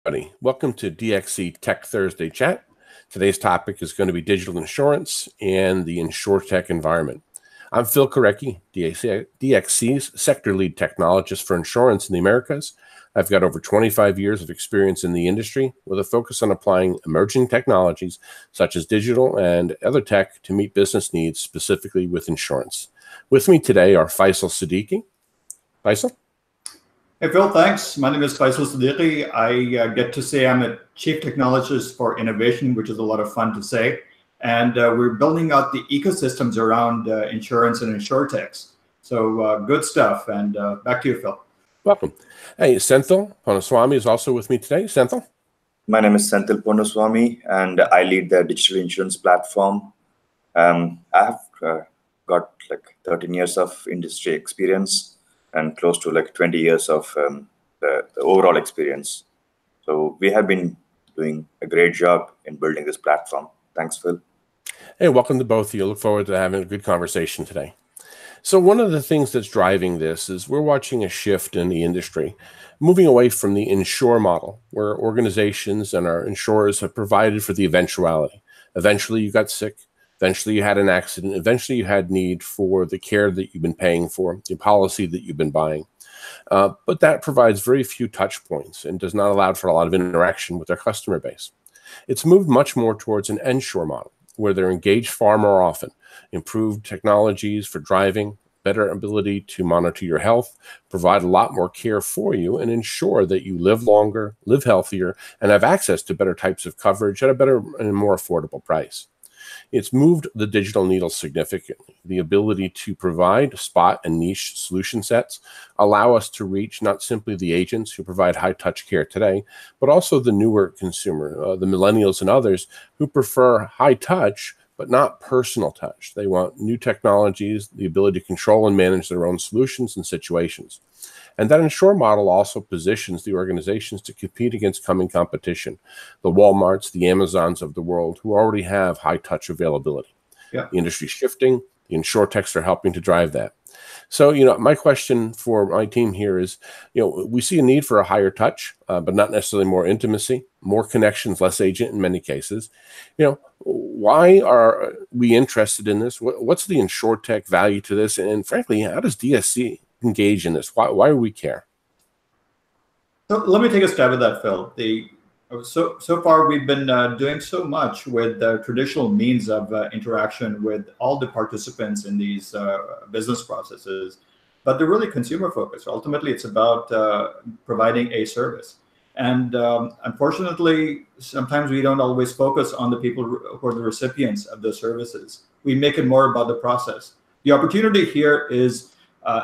everybody. Welcome to DXC Tech Thursday chat. Today's topic is going to be digital insurance and the InsurTech environment. I'm Phil Korecki, DXC's sector lead technologist for insurance in the Americas. I've got over 25 years of experience in the industry with a focus on applying emerging technologies such as digital and other tech to meet business needs, specifically with insurance. With me today are Faisal Siddiqui. Faisal? Hey, Phil, thanks. My name is Faisal Siddiqui. I get to say I'm a chief technologist for innovation, which is a lot of fun to say. And we're building out the ecosystems around insurance and InsurTechs. So good stuff. And back to you, Phil. Welcome. Hey, Senthil Ponuswamy is also with me today. Senthil? My name is Senthil Ponuswamy, and I lead the digital insurance platform. I have got like 13 years of industry experience and close to like 20 years of the overall experience. So we have been doing a great job in building this platform. Thanks, Phil. Hey, welcome to both of you. Look forward to having a good conversation today. So one of the things that's driving this is we're watching a shift in the industry, moving away from the insure model, where organizations and our insurers have provided for the eventuality. Eventually you got sick. Eventually you had an accident. Eventually you had need for the care that you've been paying for, the policy that you've been buying. But that provides very few touch points and does not allow for a lot of interaction with their customer base. It's moved much more towards an insure model, where they're engaged far more often, improved technologies for driving, better ability to monitor your health, provide a lot more care for you, and ensure that you live longer, live healthier, and have access to better types of coverage at a better and more affordable price. It's moved the digital needle significantly. The ability to provide spot and niche solution sets allow us to reach not simply the agents who provide high-touch care today, but also the newer consumer, the millennials and others who prefer high-touch, but not personal touch. They want new technologies, the ability to control and manage their own solutions and situations. And that insure model also positions the organizations to compete against coming competition, the Walmarts, the Amazons of the world, who already have high-touch availability. Yeah. The industry's shifting. The InsurTechs are helping to drive that. So, my question for my team here is, we see a need for a higher touch, but not necessarily more intimacy, more connections, less agent in many cases. Why are we interested in this? What's the InsurTech value to this? And frankly, how does DSC engage in this? Why do we care? So let me take a stab at that, Phil. So far we've been doing so much with the traditional means of interaction with all the participants in these business processes, but they're really consumer focused. Ultimately, it's about providing a service. And unfortunately, sometimes we don't always focus on the people who are the recipients of the services. We make it more about the process. The opportunity here is,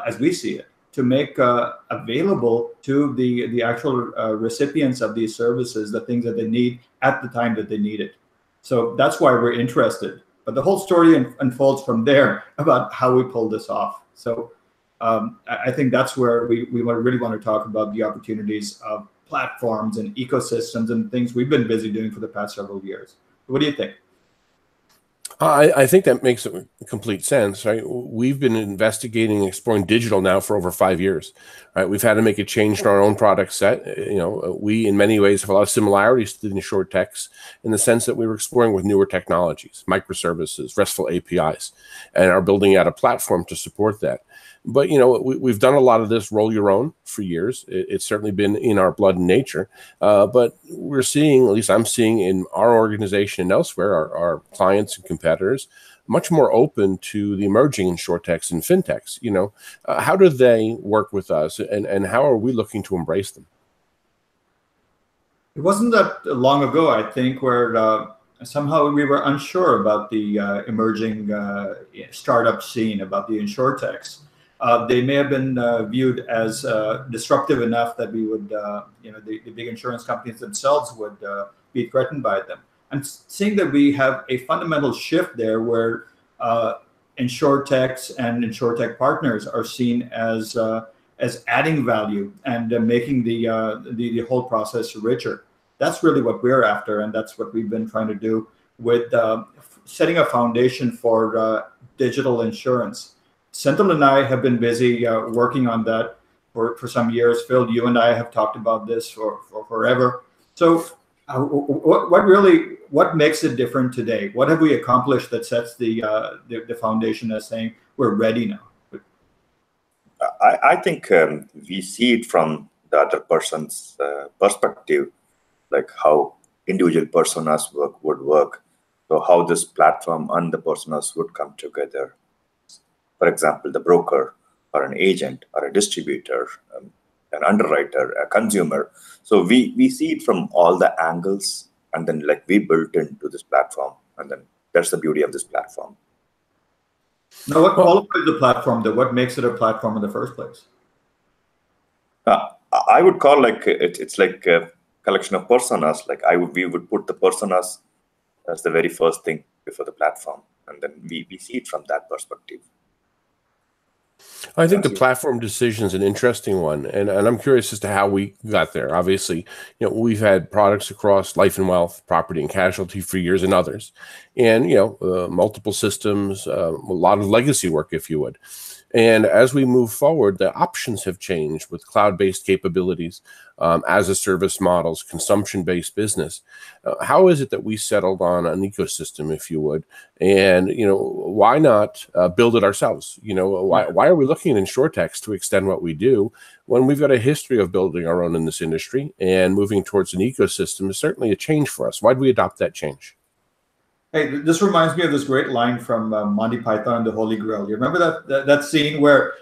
as we see it, to make available to the actual recipients of these services the things that they need at the time that they need it. So that's why we're interested. But the whole story unfolds from there about how we pull this off. So I think that's where we really want to talk about the opportunities of platforms and ecosystems and things we've been busy doing for the past several years. What do you think? I think that makes complete sense, right? We've been investigating and exploring digital now for over 5 years, right? We've had to make a change in our own product set. We, in many ways, have a lot of similarities to the InsurTechs in the sense that we were exploring with newer technologies, microservices, RESTful APIs, and are building out a platform to support that. But, we've done a lot of this roll your own for years. It's certainly been in our blood and nature. But we're seeing, at least I'm seeing in our organization and elsewhere, our clients and competitors, much more open to the emerging InsurTechs and fintechs. How do they work with us, and how are we looking to embrace them? It wasn't that long ago, I think, where somehow we were unsure about the emerging startup scene, about the InsurTechs. They may have been viewed as disruptive enough that we would, the big insurance companies themselves would be threatened by them. I'm seeing that we have a fundamental shift there where InsurTechs and InsurTech partners are seen as adding value and making the whole process richer. That's really what we're after, and that's what we've been trying to do with setting a foundation for digital insurance. Senthil and I have been busy working on that for some years. Phil, you and I have talked about this for forever. So what makes it different today? What have we accomplished that sets the foundation as saying we're ready now? I think we see it from the other person's perspective, like how individual personas would work. So how this platform and the personas would come together. For example, the broker or an agent or a distributor, an underwriter, a consumer. So we see it from all the angles, and then like we built into this platform, and then that's the beauty of this platform. Now, what qualifies the platform, though? What makes it a platform in the first place? I would call like it's like a collection of personas. Like we would put the personas as the very first thing before the platform, and then we see it from that perspective. I think the platform decision is an interesting one, and I'm curious as to how we got there. Obviously, we've had products across life and wealth, property and casualty for years, and others, and multiple systems, a lot of legacy work, if you would. And as we move forward, the options have changed with cloud-based capabilities, as-a-service models, consumption-based business. How is it that we settled on an ecosystem, if you would? And why not build it ourselves? Why are we looking at InsurTech to extend what we do when we've got a history of building our own in this industry, and moving towards an ecosystem is certainly a change for us? Why did we adopt that change? Hey, this reminds me of this great line from Monty Python and the Holy Grail. You remember that scene where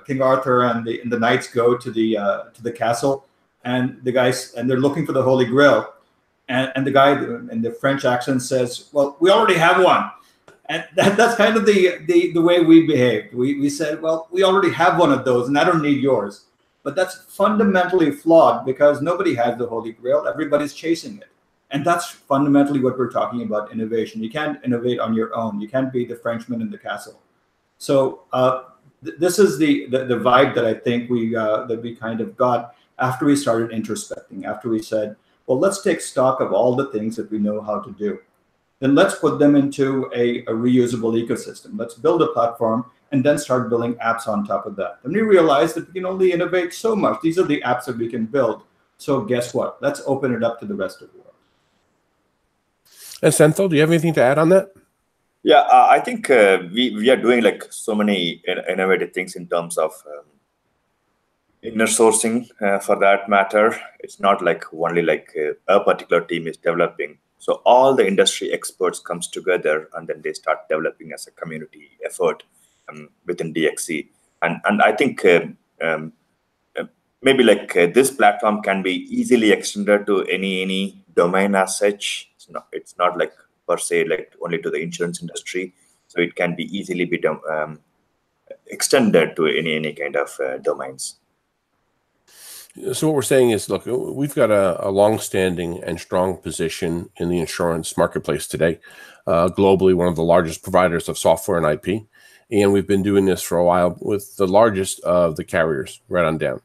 King Arthur and the knights go to the castle, and the guys, and they're looking for the Holy Grail, and the guy in the French accent says, "Well, we already have one," and that's kind of the way we behaved. We said, "Well, we already have one of those, and I don't need yours." But that's fundamentally flawed, because nobody has the Holy Grail. Everybody's chasing it. And that's fundamentally what we're talking about, innovation. You can't innovate on your own. You can't be the Frenchman in the castle. So this is the vibe that I think we kind of got after we started introspecting, after we said, well, let's take stock of all the things that we know how to do. Then let's put them into a reusable ecosystem. Let's build a platform and then start building apps on top of that. And we realized that we can only innovate so much. These are the apps that we can build. So guess what? Let's open it up to the rest of the world. And Senthil, do you have anything to add on that? Yeah, I think we are doing like so many innovative things in terms of inner sourcing, for that matter. It's not like only like a particular team is developing. So all the industry experts comes together, and then they start developing as a community effort within DXC. And I think maybe like this platform can be easily extended to any domain as such. It's not like per se like only to the insurance industry, so it can be easily be extended to any kind of domains. So what we're saying is, look, we've got a long-standing and strong position in the insurance marketplace today, globally one of the largest providers of software and IP, and we've been doing this for a while with the largest of the carriers right on down.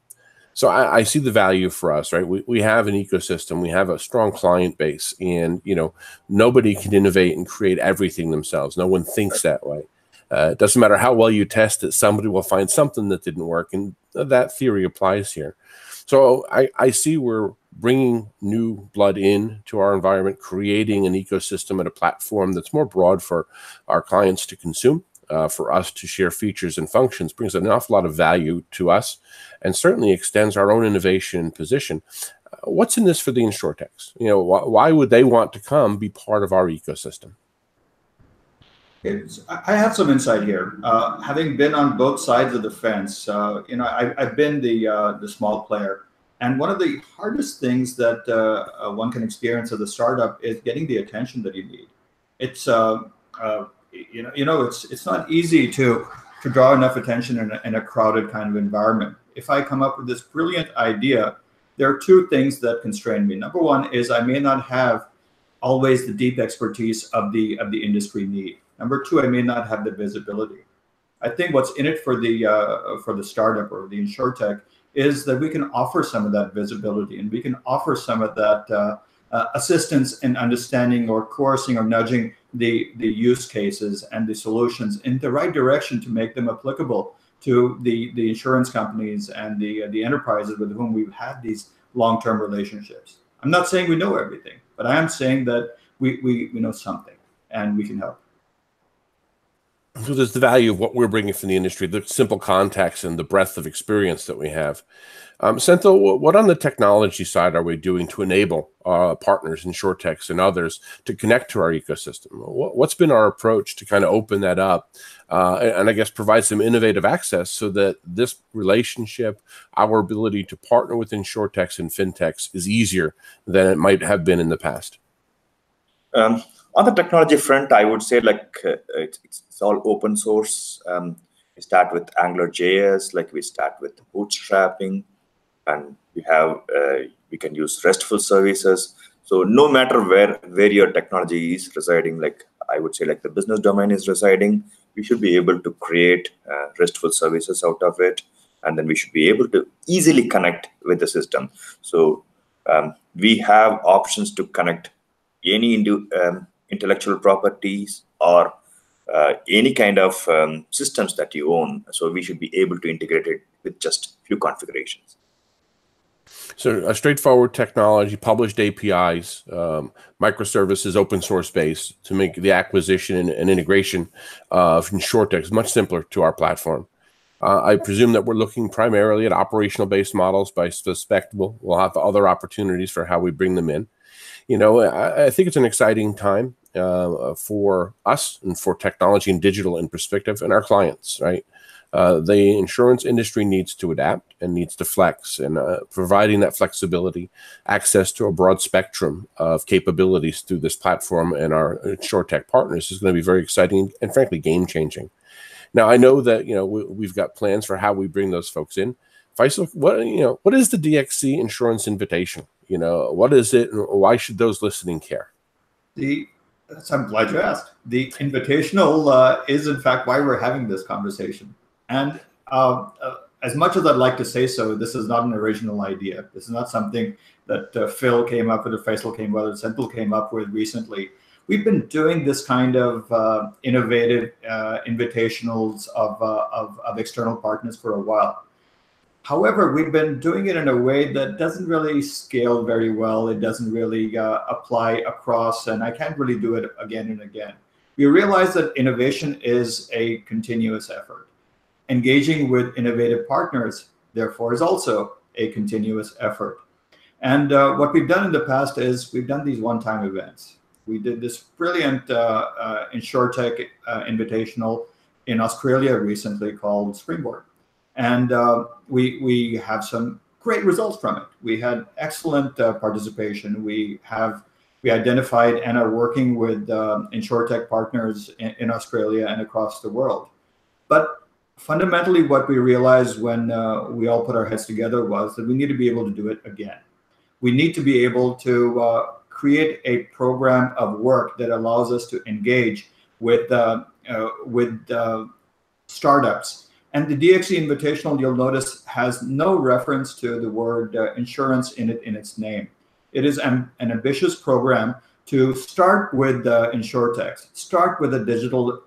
So I see the value for us, right? We have an ecosystem, we have a strong client base, and nobody can innovate and create everything themselves. No one thinks that way. It doesn't matter how well you test it, somebody will find something that didn't work, and that theory applies here. So I see we're bringing new blood in to our environment, creating an ecosystem and a platform that's more broad for our clients to consume. For us to share features and functions brings an awful lot of value to us, and certainly extends our own innovation position. What's in this for the InsurTechs? Why would they want to come be part of our ecosystem? I have some insight here. Having been on both sides of the fence, I've been the small player, and one of the hardest things that one can experience as a startup is getting the attention that you need. It's it's not easy to draw enough attention in a crowded kind of environment. If I come up with this brilliant idea, there are two things that constrain me. Number one is I may not have always the deep expertise of the industry need. Number two, I may not have the visibility. I think what's in it for the startup or the InsurTech is that we can offer some of that visibility, and we can offer some of that assistance in understanding or coercing or nudging the use cases and the solutions in the right direction to make them applicable to the insurance companies and the enterprises with whom we've had these long-term relationships. I'm not saying we know everything, but I am saying that we know something and we can help. So there's the value of what we're bringing from the industry, the simple contacts and the breadth of experience that we have. Senthil, what on the technology side are we doing to enable partners, InsurTechs and others to connect to our ecosystem? What's been our approach to kind of open that up and I guess provide some innovative access so that this relationship, our ability to partner with InsurTechs and FinTechs is easier than it might have been in the past? On the technology front, I would say it's all open source. We start with AngularJS, we start with bootstrapping, and we can use RESTful services. So no matter where your technology is residing, I would say the business domain is residing, we should be able to create RESTful services out of it, and then we should be able to easily connect with the system. So we have options to connect any intellectual properties or any kind of systems that you own. So we should be able to integrate it with just a few configurations. So a straightforward technology, published APIs, microservices, open source based to make the acquisition and integration of InsurTech much simpler to our platform. I presume that we're looking primarily at operational based models. By suspectable, we'll have other opportunities for how we bring them in. I think it's an exciting time for us and for technology and digital in perspective and our clients, right? The insurance industry needs to adapt and needs to flex, and providing that flexibility, access to a broad spectrum of capabilities through this platform and our InsurTech partners is going to be very exciting and frankly game-changing. Now, I know that we've got plans for how we bring those folks in. Faisal, what is the DXC Insurance Invitational? What is it, and why should those listening care? I'm glad you asked. The Invitational is, in fact, why we're having this conversation. And as much as I'd like to say so, this is not an original idea. This is not something that Phil came up with, or Faisal came up with, or Senthil came up with recently. We've been doing this kind of innovative invitationals of external partners for a while. However, we've been doing it in a way that doesn't really scale very well. It doesn't really apply across, and I can't really do it again and again. We realize that innovation is a continuous effort. Engaging with innovative partners, therefore, is also a continuous effort. And what we've done in the past is we've done these one-time events. We did this brilliant InsurTech Invitational in Australia recently called Springboard. And we have some great results from it. We had excellent participation. We identified and are working with InsurTech partners in Australia and across the world. But fundamentally, what we realized when we all put our heads together was that we need to be able to do it again. We need to be able to create a program of work that allows us to engage with startups. And the DXC Invitational, you'll notice, has no reference to the word insurance in its name. It is an ambitious program to start with InsurTech, start with a digital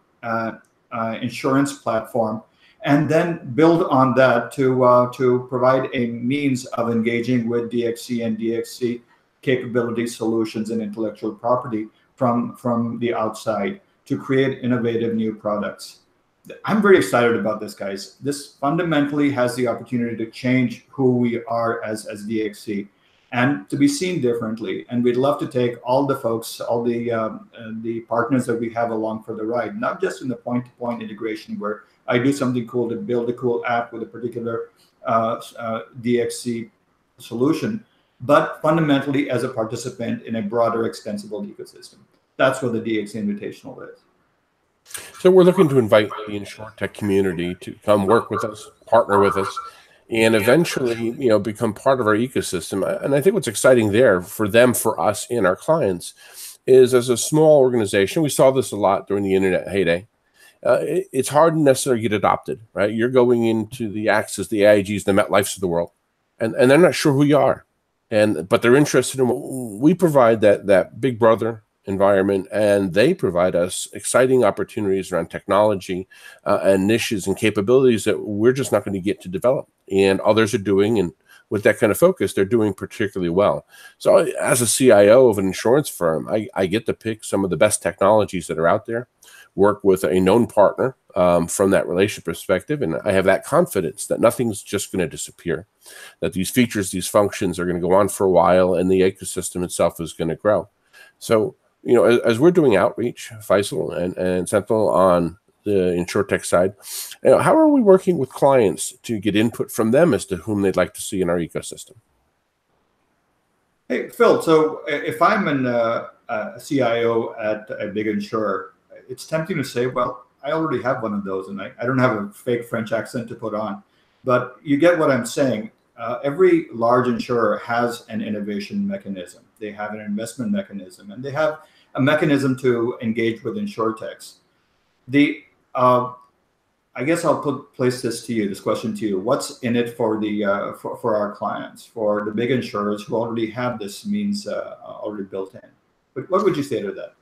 insurance platform, and then build on that to provide a means of engaging with DXC and DXC capability solutions and intellectual property from the outside to create innovative new products. I'm very excited about this, guys. This fundamentally has the opportunity to change who we are as DXC and to be seen differently. And we'd love to take all the folks, all the partners that we have along for the ride, not just in the point-to-point integration where I do something cool to build a cool app with a particular DXC solution, but fundamentally as a participant in a broader extensible ecosystem. That's what the DXC Invitational is. So we're looking to invite the InsurTech community to come work with us, partner with us, and eventually, become part of our ecosystem. And I think what's exciting there for them, for us, and our clients is, as a small organization, we saw this a lot during the internet heyday. It's hard to necessarily get adopted, right? You're going into the Axis, the AIGs, the MetLifes of the world, and they're not sure who you are, but they're interested in what we provide, that big brother environment, and they provide us exciting opportunities around technology and niches and capabilities that we're just not going to get to develop, and others are doing, and with that kind of focus, they're doing particularly well. So as a CIO of an insurance firm, I get to pick some of the best technologies that are out there, work with a known partner from that relationship perspective, and I have that confidence that nothing's just going to disappear, that these features, these functions are going to go on for a while, and the ecosystem itself is going to grow. So, you know, as we're doing outreach, Faisal and Senthil, on the InsurTech side, you know, how are we working with clients to get input from them as to whom they'd like to see in our ecosystem? Hey, Phil, so if I'm a CIO at a big insurer, it's tempting to say, well, I already have one of those, and I don't have a fake French accent to put on. But you get what I'm saying. Every large insurer has an innovation mechanism. They have an investment mechanism, and they have a mechanism to engage with InsurTechs. I guess I'll place this question to you. What's in it for for our clients, for the big insurers who already have this means already built in? But what would you say to that?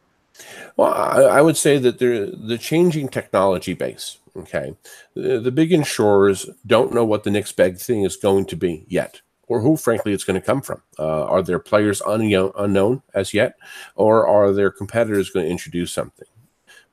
Well, I would say that the changing technology base, okay, the big insurers don't know what the next big thing is going to be yet, or who, frankly, it's going to come from. Are there players unknown as yet, or are their competitors going to introduce something?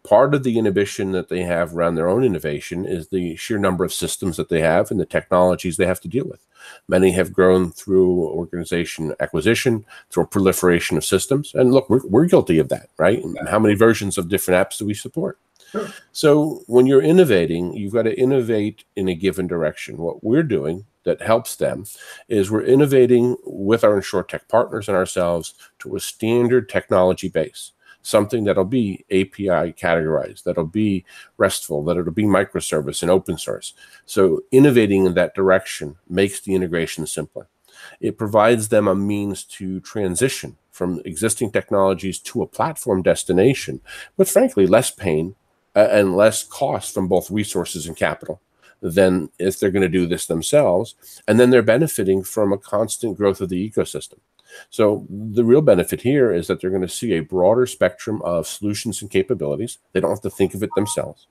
Part of the inhibition that they have around their own innovation is the sheer number of systems that they have and the technologies they have to deal with. Many have grown through organization acquisition, through a proliferation of systems. And look, we're guilty of that, right? And how many versions of different apps do we support? Sure. So when you're innovating, you've got to innovate in a given direction. What we're doing that helps them is we're innovating with our InsurTech partners and ourselves to a standard technology base. Something that'll be API categorized, that'll be RESTful, that'll be microservice and open source. So innovating in that direction makes the integration simpler. It provides them a means to transition from existing technologies to a platform destination with, frankly, less pain and less cost from both resources and capital than if they're going to do this themselves. And then they're benefiting from a constant growth of the ecosystem. So the real benefit here is that they're going to see a broader spectrum of solutions and capabilities. They don't have to think of it themselves.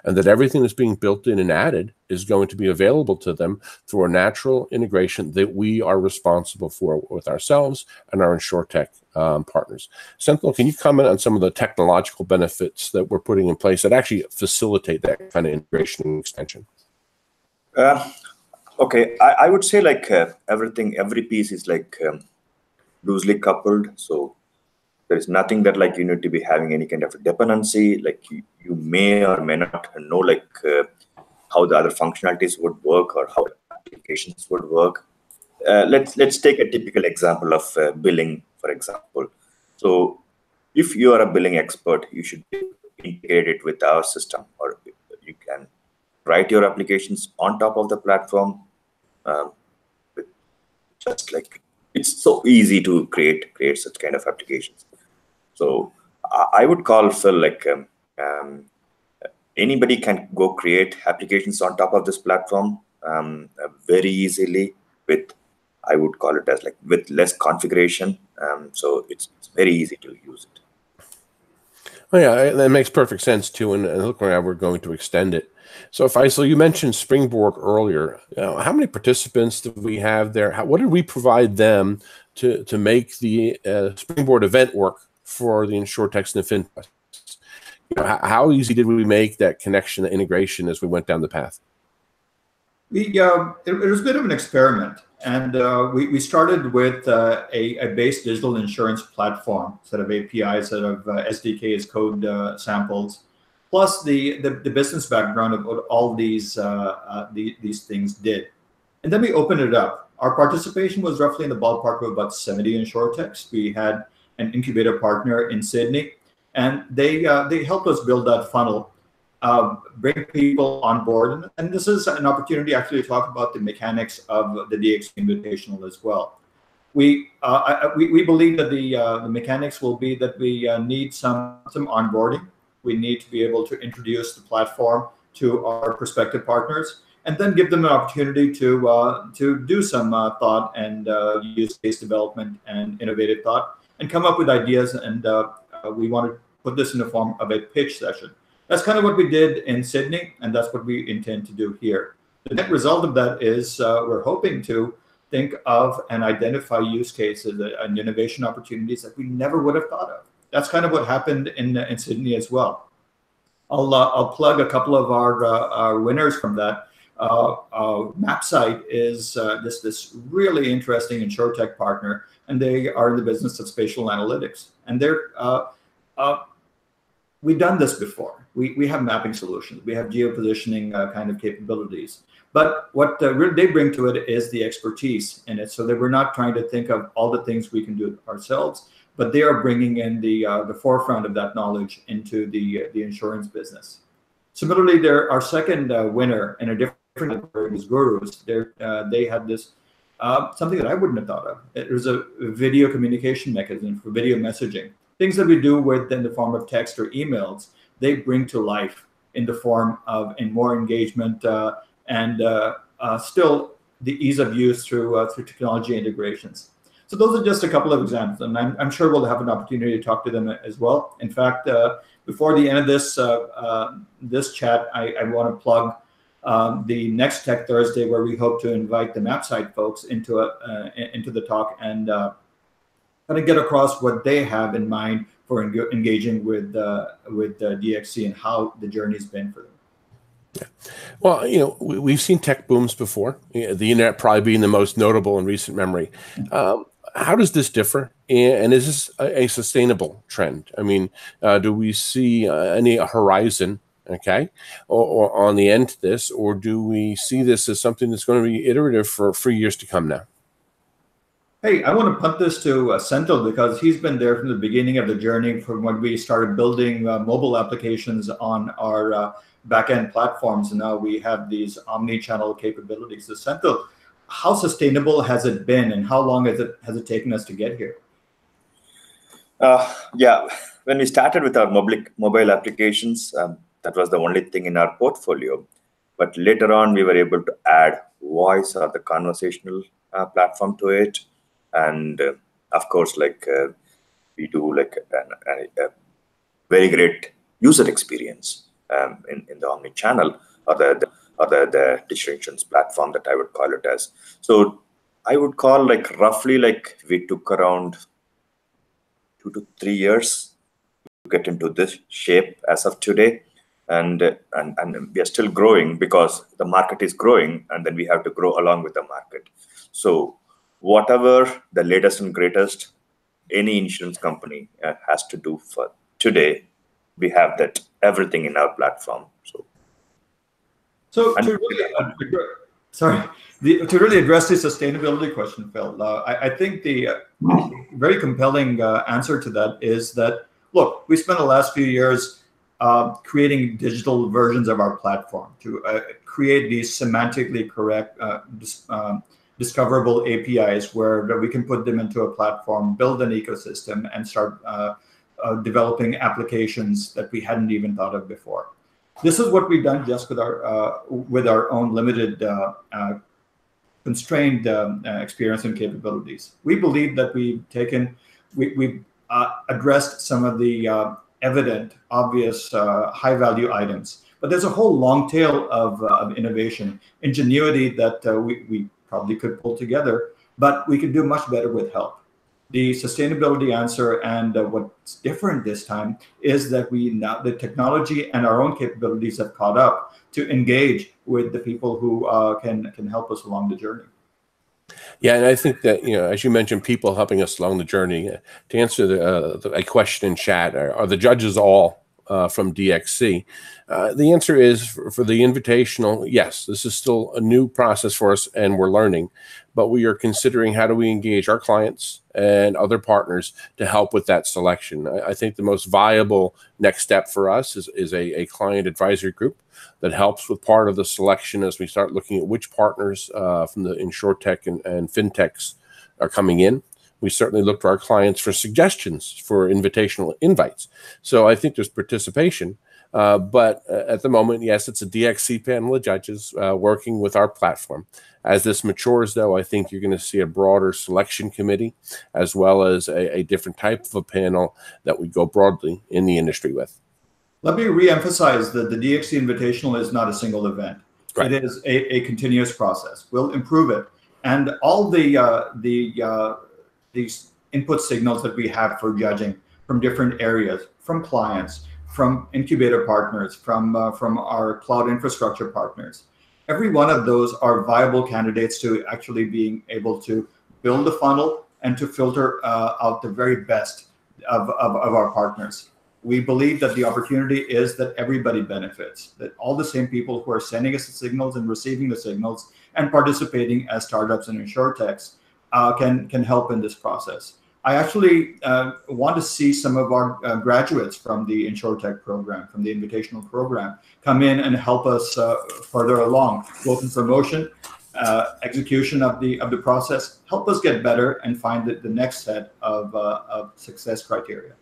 And that everything that's being built in and added is going to be available to them through a natural integration that we are responsible for with ourselves and our InsurTech partners. Senthil, can you comment on some of the technological benefits that we're putting in place that actually facilitate that kind of integration and extension? Okay, I would say like every piece is like loosely coupled. So there is nothing that like you need to be having any kind of a dependency. Like you may or may not know like how the other functionalities would work or how applications would work. Let's take a typical example of billing, for example. So if you are a billing expert, you should integrate it with our system, or you can write your applications on top of the platform. Just like it's so easy to create such kind of applications. So I would call Phil like anybody can go create applications on top of this platform very easily with, I would call it as like with less configuration. So it's very easy to use it. Oh, yeah, that makes perfect sense too. And look where we're going to extend it. So Faisal, you mentioned Springboard earlier. How many participants do we have there? What did we provide them to make the Springboard event work for the InsurTechs and the FinTechs? How easy did we make that connection, the integration as we went down the path? It was a bit of an experiment, and we started with a base digital insurance platform, set of APIs, set of SDKs, code samples, plus the business background of what all these things did. And then we opened it up. Our participation was roughly in the ballpark of about 70 InsurTechs. We had an incubator partner in Sydney, and they helped us build that funnel, bring people on board. And this is an opportunity actually to talk about the mechanics of the DXC Invitational as well. We believe that the mechanics will be that we need some onboarding. We need to be able to introduce the platform to our prospective partners, and then give them an opportunity to do some thought and use case development and innovative thought, and come up with ideas. And we want to put this in the form of a pitch session. That's kind of what we did in Sydney, and that's what we intend to do here. The net result of that is we're hoping to think of and identify use cases and innovation opportunities that we never would have thought of. That's kind of what happened in Sydney as well. I'll plug a couple of our winners from that. MapSite is this really interesting InsurTech partner, and they are in the business of spatial analytics. And we've done this before. We have mapping solutions. We have geopositioning kind of capabilities. But what they bring to it is the expertise in it, so that we're not trying to think of all the things we can do ourselves, but they are bringing in the forefront of that knowledge into the insurance business. Similarly, our second winner in a different category was Gurus. They had this something that I wouldn't have thought of. It was a video communication mechanism for video messaging. Things that we do in the form of text or emails, they bring to life in the form of more engagement and still the ease of use through technology integrations. So those are just a couple of examples, and I'm sure we'll have an opportunity to talk to them as well. In fact, before the end of this chat, I want to plug the next Tech Thursday, where we hope to invite the MapSite folks into the talk and kind of get across what they have in mind for engaging with DXC and how the journey's been for them. Yeah. Well, we've seen tech booms before, the internet probably being the most notable in recent memory. How does this differ? And is this a sustainable trend? I mean, do we see any horizon, okay, or on the end to this, or do we see this as something that's going to be iterative for years to come now? Hey, I want to punt this to Senthil, because he's been there from the beginning of the journey, from when we started building mobile applications on our back-end platforms, and now we have these omni-channel capabilities. So Senthil, how sustainable has it been, and how long has it taken us to get here? Yeah, when we started with our mobile applications, that was the only thing in our portfolio. But later on, we were able to add voice or the conversational platform to it. And of course, we do a very great user experience in the omni-channel or the digital insurance platform, that I would call it as. So I would call roughly we took around 2 to 3 years to get into this shape as of today. And we are still growing because the market is growing, and then we have to grow along with the market. So whatever the latest and greatest any insurance company has to do for today, we have that everything in our platform. To really address the sustainability question, Phil, I think the very compelling answer to that is that, look, we spent the last few years creating digital versions of our platform to create these semantically correct, discoverable APIs where we can put them into a platform, build an ecosystem, and start developing applications that we hadn't even thought of before. This is what we've done just with our own limited, constrained experience and capabilities. We believe that we've addressed some of the evident, obvious, high-value items, but there's a whole long tail of innovation, ingenuity that we probably could pull together, but we could do much better with help. The sustainability answer, and what's different this time, is that the technology and our own capabilities have caught up to engage with the people who can help us along the journey. Yeah, and I think that, as you mentioned, people helping us along the journey. To answer a question in chat, are the judges all from DXC? The answer is, for the Invitational, yes, this is still a new process for us, and we're learning. But we are considering how do we engage our clients and other partners to help with that selection. I think the most viable next step for us is a client advisory group that helps with part of the selection as we start looking at which partners from the InsurTech and FinTechs are coming in. We certainly look to our clients for suggestions for invitational invites. So I think there's participation. But at the moment, yes, it's a DXC panel of judges working with our platform. As this matures, though, I think you're going to see a broader selection committee, as well as a different type of a panel that we go broadly in the industry with. Let me reemphasize that the DXC Invitational is not a single event. Right. It is a continuous process. We'll improve it. and all these input signals that we have for judging from different areas, from clients, from incubator partners, from our cloud infrastructure partners. Every one of those are viable candidates to actually being able to build the funnel and to filter out the very best of our partners. We believe that the opportunity is that everybody benefits, that all the same people who are sending us the signals and receiving the signals and participating as startups and InsurTechs can help in this process. I actually want to see some of our graduates from the InsurTech program, from the Invitational program, come in and help us further along, both in promotion, execution of the process, help us get better and find the next set of success criteria.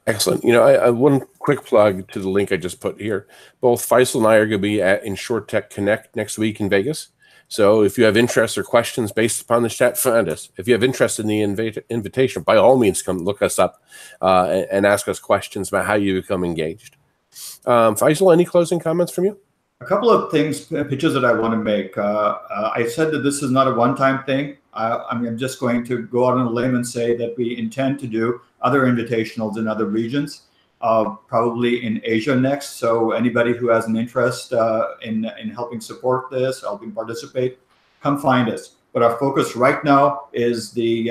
Excellent. You know, I one quick plug to the link I just put here. Both Faisal and I are going to be at InsurTech Connect next week in Vegas. So if you have interest or questions based upon the chat, find us. If you have interest in the invitation, by all means, come look us up and ask us questions about how you become engaged. Faisal, any closing comments from you? A couple of pitches that I want to make. I said that this is not a one-time thing. I'm just going to go out on a limb and say that we intend to do other invitationals in other regions, probably in Asia next. So anybody who has an interest in helping support this, helping participate, come find us. But our focus right now is the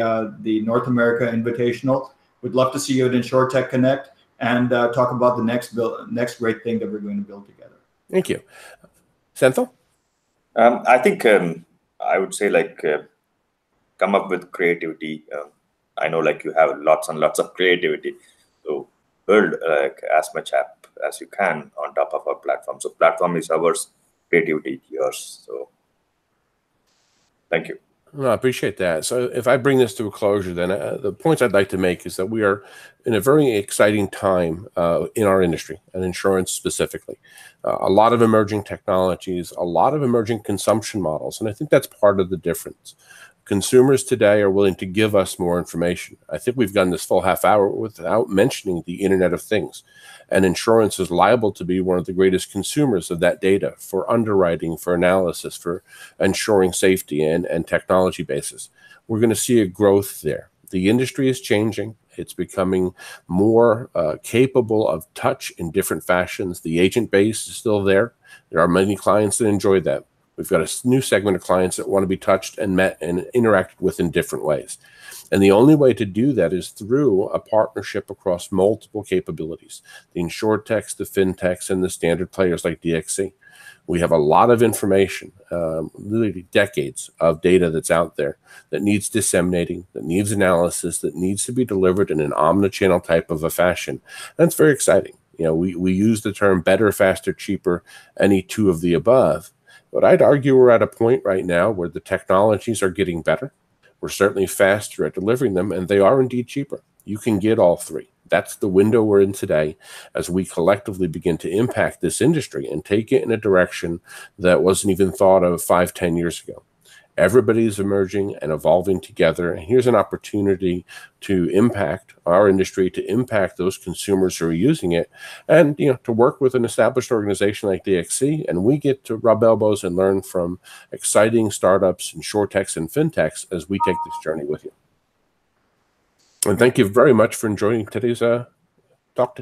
North America Invitational. We'd love to see you at InsurTech Connect and talk about the next great thing that we're going to build together. Thank you. Senthil? I think I would say come up with creativity. I know you have lots and lots of creativity. So build as much app as you can on top of our platform. So platform is ours, creativity yours. So thank you. No, I appreciate that. So if I bring this to a closure, then the points I'd like to make is that we are in a very exciting time in our industry, and insurance specifically. A lot of emerging technologies, a lot of emerging consumption models, and I think that's part of the difference. Consumers today are willing to give us more information. I think we've gone this full half hour without mentioning the Internet of Things. And insurance is liable to be one of the greatest consumers of that data for underwriting, for analysis, for ensuring safety and technology basis. We're going to see a growth there. The industry is changing. It's becoming more capable of touch in different fashions. The agent base is still there. There are many clients that enjoy that. We've got a new segment of clients that want to be touched and met and interacted with in different ways. And the only way to do that is through a partnership across multiple capabilities, the InsurTechs, the FinTechs, and the standard players like DXC. We have a lot of information, literally decades of data that's out there that needs disseminating, that needs analysis, that needs to be delivered in an omnichannel type of a fashion. And it's very exciting. You know, we use the term better, faster, cheaper, any two of the above. But I'd argue we're at a point right now where the technologies are getting better. We're certainly faster at delivering them, and they are indeed cheaper. You can get all three. That's the window we're in today as we collectively begin to impact this industry and take it in a direction that wasn't even thought of 5-10 years ago. Everybody's emerging and evolving together, and here's an opportunity to impact our industry, to impact those consumers who are using it, and to work with an established organization like DXC, and we get to rub elbows and learn from exciting startups, InsurTechs, and FinTechs as we take this journey with you. And thank you very much for enjoying today's talk.